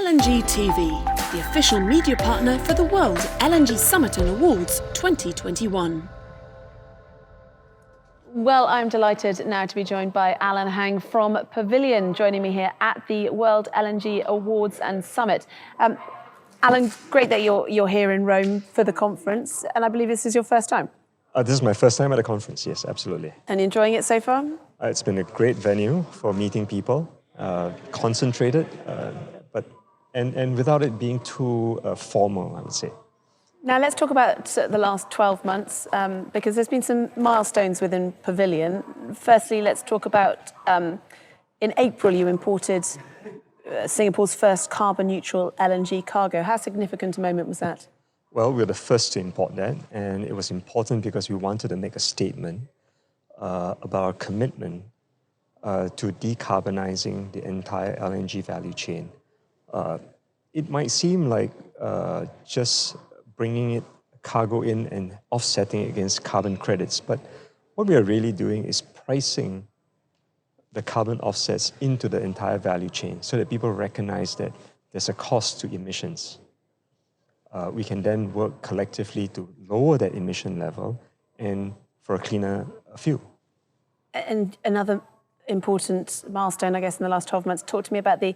LNG TV, the official media partner for the World LNG Summit Awards 2021. Well, I'm delighted now to be joined by Alan Heng from Pavilion, joining me here at the World LNG Awards and Summit. Alan, great that you're here in Rome for the conference, and I believe this is your first time. This is my first time at a conference, yes, absolutely. And enjoying it so far? It's been a great venue for meeting people, concentrated, and without it being too formal, I would say. Now let's talk about the last 12 months, because there's been some milestones within Pavilion. Firstly, let's talk about, in April you imported Singapore's first carbon-neutral LNG cargo. How significant a moment was that? Well, we were the first to import that, and it was important because we wanted to make a statement about our commitment to decarbonizing the entire LNG value chain. It might seem like just bringing it cargo in and offsetting it against carbon credits, but what we are really doing is pricing the carbon offsets into the entire value chain so that people recognize that there's a cost to emissions. We can then work collectively to lower that emission level and for a cleaner fuel. And another important milestone, I guess, in the last 12 months. Talk to me about the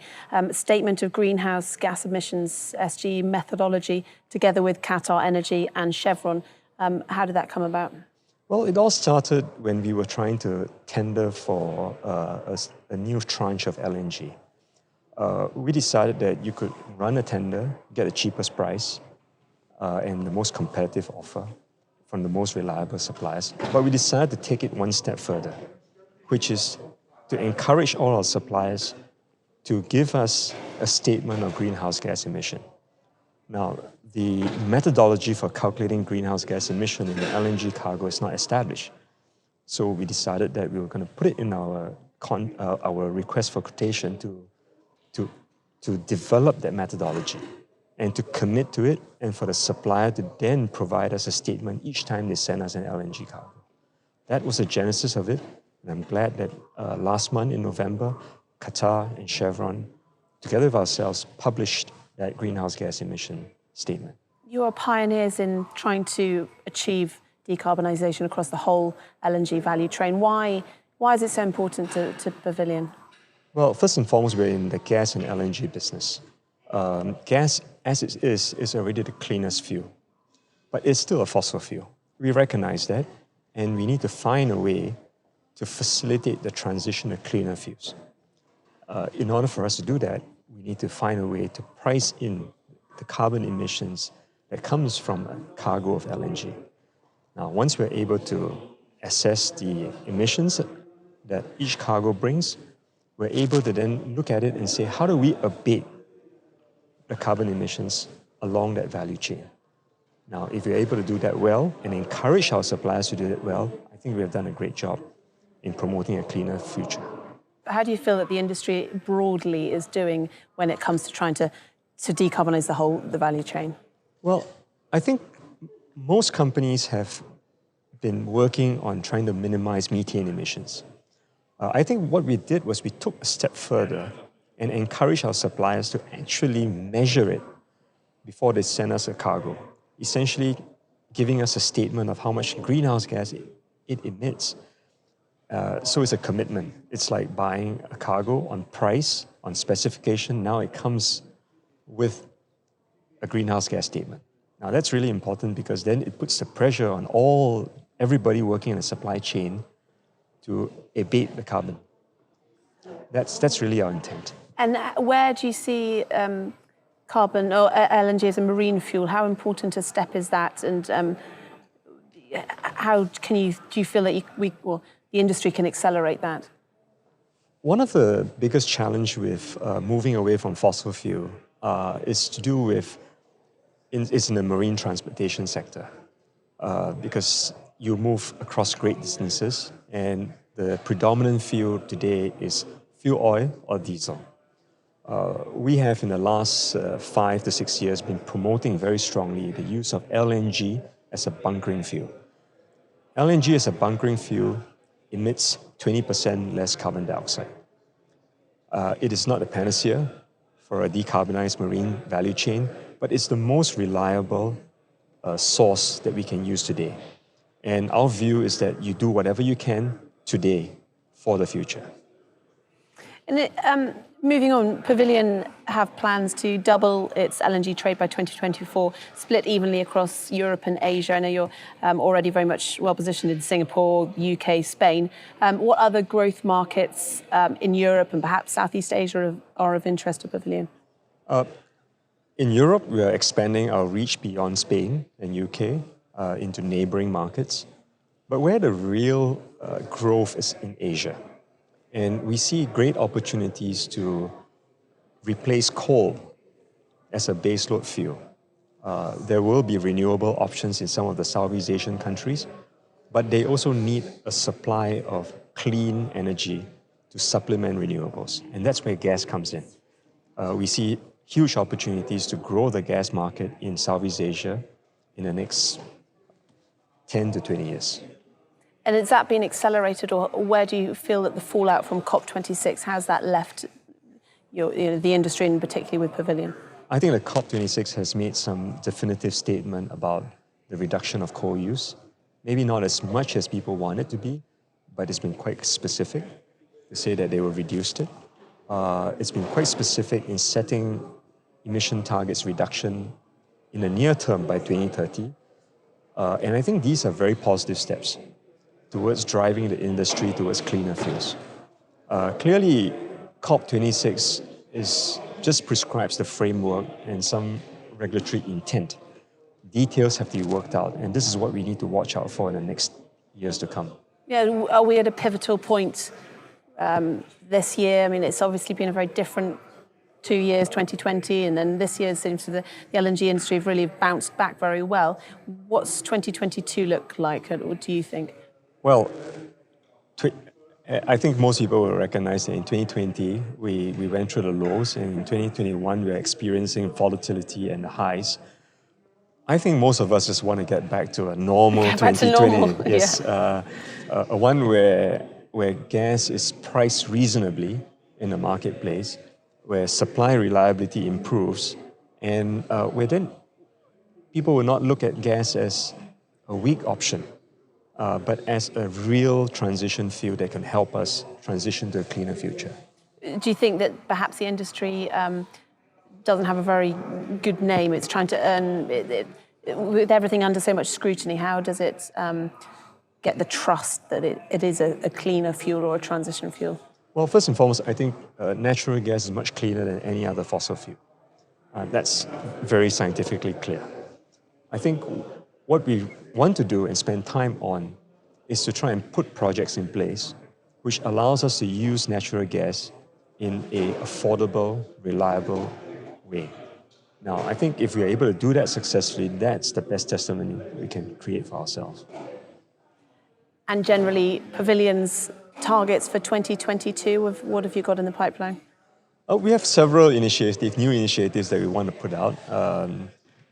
statement of greenhouse gas emissions, SG methodology, together with Qatar Energy and Chevron. How did that come about? Well, it all started when we were trying to tender for a new tranche of LNG. We decided that you could run a tender, get the cheapest price, and the most competitive offer from the most reliable suppliers. But we decided to take it one step further, which is to encourage all our suppliers to give us a statement of greenhouse gas emission. Now, the methodology for calculating greenhouse gas emission in the LNG cargo is not established. So we decided that we were going to put it in our request for quotation to develop that methodology and to commit to it, and for the supplier to then provide us a statement each time they send us an LNG cargo. That was the genesis of it. And I'm glad that last month in November, Qatar and Chevron, together with ourselves, published that greenhouse gas emission statement. You are pioneers in trying to achieve decarbonisation across the whole LNG value chain. Why is it so important to Pavilion? Well, first and foremost, we're in the gas and LNG business. Gas, as it is already the cleanest fuel, but it's still a fossil fuel. We recognize that, and we need to find a way to facilitate the transition to cleaner fuels. In order for us to do that, we need to find a way to price in the carbon emissions that comes from a cargo of LNG. Now, once we're able to assess the emissions that each cargo brings, we're able to then look at it and say, how do we abate the carbon emissions along that value chain? Now, if we're able to do that well and encourage our suppliers to do that well, I think we have done a great job in promoting a cleaner future. How do you feel that the industry broadly is doing when it comes to trying to decarbonise the value chain? Well, I think most companies have been working on trying to minimize methane emissions. I think what we did was we took a step further and encouraged our suppliers to actually measure it before they send us a cargo, essentially giving us a statement of how much greenhouse gas it emits. So it's a commitment. It's like buying a cargo on price, on specification. Now it comes with a greenhouse gas statement. Now that's really important because then it puts the pressure on everybody working in the supply chain to abate the carbon. That's really our intent. And where do you see carbon or LNG as a marine fuel? How important a step is that? And how do you feel that the industry can accelerate that? One of the biggest challenges with moving away from fossil fuel is to do with, it's in the marine transportation sector, because you move across great distances, and the predominant fuel today is fuel oil or diesel. We have in the last 5 to 6 years been promoting very strongly the use of LNG as a bunkering fuel. LNG as a bunkering fuel emits 20% less carbon dioxide. It is not a panacea for a decarbonized marine value chain, but it's the most reliable source that we can use today. And our view is that you do whatever you can today for the future. And moving on, Pavilion have plans to double its LNG trade by 2024, split evenly across Europe and Asia. I know you're already very much well positioned in Singapore, UK, Spain. What other growth markets in Europe and perhaps Southeast Asia are of interest to Pavilion? In Europe, we are expanding our reach beyond Spain and UK into neighboring markets. But where the real growth is in Asia. And we see great opportunities to replace coal as a baseload fuel. There will be renewable options in some of the Southeast Asian countries, but they also need a supply of clean energy to supplement renewables. And that's where gas comes in. We see huge opportunities to grow the gas market in Southeast Asia in the next 10 to 20 years. And has that been accelerated, or where do you feel that the fallout from COP26, has that left the industry, and particularly with Pavilion? I think the COP26 has made some definitive statement about the reduction of coal use. Maybe not as much as people want it to be, but it's been quite specific to say that they will reduce it. It's been quite specific in setting emission targets reduction in the near term by 2030. And I think these are very positive steps towards driving the industry towards cleaner fuels. Clearly, COP26 just prescribes the framework and some regulatory intent. Details have to be worked out, and this is what we need to watch out for in the next years to come. Yeah, are we at a pivotal point this year? I mean, it's obviously been a very different 2 years, 2020, and then this year seems to the LNG industry have really bounced back very well. What's 2022 look like, what do you think? Well, I think most people will recognize that in 2020, we went through the lows, and in 2021, we're experiencing volatility and the highs. I think most of us just want to get back to a normal 2020. Yes, yeah. A one where gas is priced reasonably in the marketplace, where supply reliability improves, and where then people will not look at gas as a weak option, but as a real transition fuel that can help us transition to a cleaner future. Do you think that perhaps the industry doesn't have a very good name? It's trying to earn, with everything under so much scrutiny, how does it get the trust that it is a cleaner fuel or a transition fuel? Well, first and foremost, I think natural gas is much cleaner than any other fossil fuel. That's very scientifically clear. I think what we want to do and spend time on is to try and put projects in place which allows us to use natural gas in an affordable, reliable way. Now, I think if we're able to do that successfully, that's the best testimony we can create for ourselves. And generally, Pavilion's targets for 2022, what have you got in the pipeline? We have several initiatives, new initiatives that we want to put out.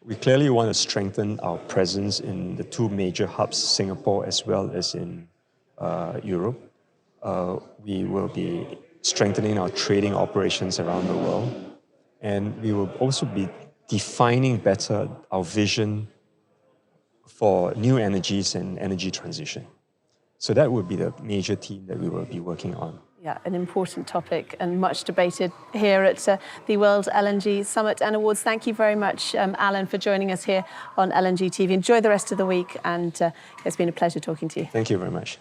We clearly want to strengthen our presence in the two major hubs, Singapore as well as in Europe. We will be strengthening our trading operations around the world. And we will also be defining better our vision for new energies and energy transition. So that would be the major theme that we will be working on. Yeah, an important topic and much debated here at the World LNG Summit and Awards. Thank you very much, Alan, for joining us here on LNG TV. Enjoy the rest of the week, and it's been a pleasure talking to you. Thank you very much.